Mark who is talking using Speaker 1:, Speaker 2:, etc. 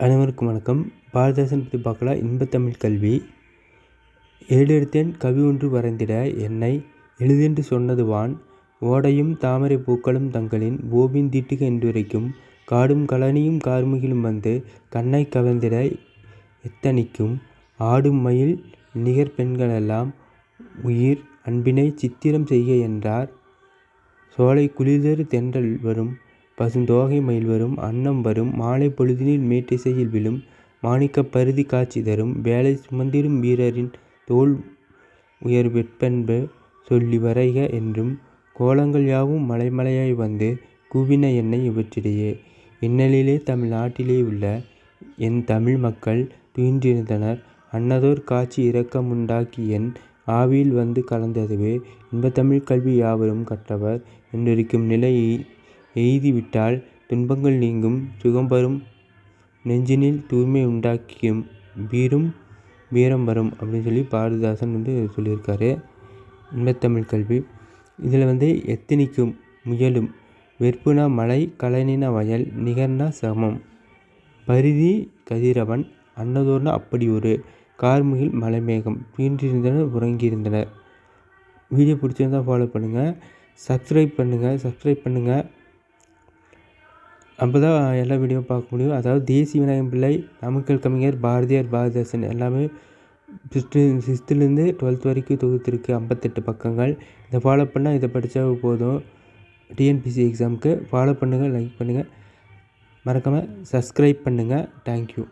Speaker 1: அனைவருக்கும் வணக்கம். பாரதிதாசன் பற்றி பார்க்கலாம். இன்பத்தமிழ் கல்வி. ஏடெடுத்தேன் கவி ஒன்று வரைந்திட என்னை எழுதென்று சொன்னது வான். ஓடையும் தாமரை பூக்களும் தங்களின் ஓவியம் தீட்டுக என்றுரைக்கும். காடும் கழனியும் கார்முகிலும் வந்து கண்ணை கவர்ந்திட எத்தனிக்கும். ஆடும் மயில் நிகர் பெண்களெல்லாம் உயிர் அன்பினை சித்திரம் செய்க என்றார். சோலை குளிர்தரு தென்றல் வரும் பசுந்தோகை மயில் வரும் அன்னம் வரும் மாலை பொழுதினில் மேற்றிசையில் விழும் மாணிக்கப் பருதி காட்சி தரும் வேலை சுமந்திடும் வீரரின் தோல் உயர் வெற்பண்பு சொல்லி வரைக என்றும் கோலங்கள் யாவும் மலைமலையாய் வந்து கூவின என்னை இவற்றிடையே. இன்னலிலே தமிழ் நாட்டிலே உள்ள என் தமிழ் மக்கள் துயின்றிருந்தனர். அன்னதோர் காட்சி இரக்கமுண்டாக்கி என் ஆவியில் வந்து கலந்ததுவே. இன்பத்தமிழ் கல்வி யாவரும் கற்றவர் என்றிருக்கும் நிலையை எய்திவிட்டால் துன்பங்கள் நீங்கும் சுகம்பரும் நெஞ்சினில் தூய்மை உண்டாக்கியும் வீரம் வரும் அப்படின்னு சொல்லி பாரதிதாசன் சொல்லியிருக்காரு. இன்பத்தமிழ் கல்வி இதில் எத்தனிக்கும் முயலும் வெற்புனா மலை கழனின வயல் நிகர்னா சமம் பரிதி கதிரவன் அன்னதோர்னா அப்படி ஒரு கார்முகில் மலைமேகம் தீன்றிருந்தனர் உறங்கியிருந்தனர். வீடியோ பிடிச்சிருந்தால் ஃபாலோ பண்ணுங்கள், சப்ஸ்கிரைப் பண்ணுங்கள். அப்போ தான் எல்லா வீடியோவும் பார்க்க முடியும். அதாவது தேசிய விநாயகம் பிள்ளை, நாமக்கல் கவிஞர், பாரதியார், பாரதிதாசன் எல்லாமே சிக்ஸ்த்துலேருந்து 12th வரைக்கும் தொகுத்துருக்கு. 58 பக்கங்கள். இதை ஃபாலோ பண்ணால் இதை படித்தா போதும். டிஎன்பிசி எக்ஸாமுக்கு ஃபாலோ பண்ணுங்கள், லைக் பண்ணுங்கள், மறக்காமல் சப்ஸ்கிரைப் பண்ணுங்கள். தேங்க்யூ.